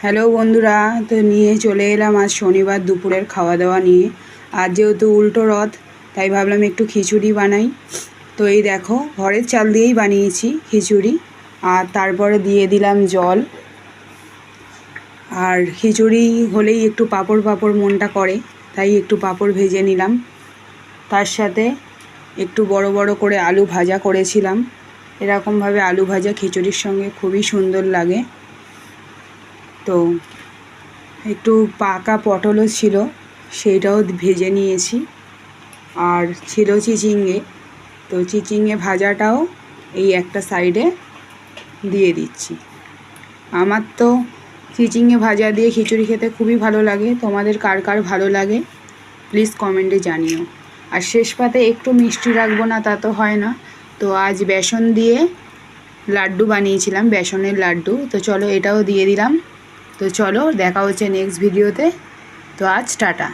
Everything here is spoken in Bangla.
হ্যালো বন্ধুরা, তো নিয়ে চলে এলাম আজ শনিবার দুপুরের খাওয়া দাওয়া নিয়ে। আজ যেহেতু উল্টো রথ, তাই ভাবলাম একটু খিচুড়ি বানাই। তো এই দেখো, ঘরের চাল দিয়েই বানিয়েছি খিচুড়ি। আর তারপরে দিয়ে দিলাম জল। আর খিচুড়ি হলেই একটু পাঁপড় পাঁপড় মনটা করে, তাই একটু পাঁপড় ভেজে নিলাম। তার সাথে একটু বড় বড় করে আলু ভাজা করেছিলাম। এরকমভাবে আলু ভাজা খিচুড়ির সঙ্গে খুবই সুন্দর লাগে। তো একটু পাকা পটলও ছিল, সেইটাও ভেজে নিয়েছি। আর ছিল চিচিঙ্গে, তো চিচিঙ্গে ভাজাটাও এই একটা সাইডে দিয়ে দিচ্ছি। আমার তো চিচিঙ্গে ভাজা দিয়ে খিচুড়ি খেতে খুবই ভালো লাগে। তোমাদের কার কার ভালো লাগে প্লিজ কমেন্টে জানিও। আর শেষ পাতে একটু মিষ্টি রাখবো না তা তো হয় না। তো আজ বেসন দিয়ে লাড্ডু বানিয়েছিলাম, বেসনের লাড্ডু। তো চলো এটাও দিয়ে দিলাম। তো চলো দেখা হচ্ছে নেক্সট ভিডিওতে। তো আজ টাটা।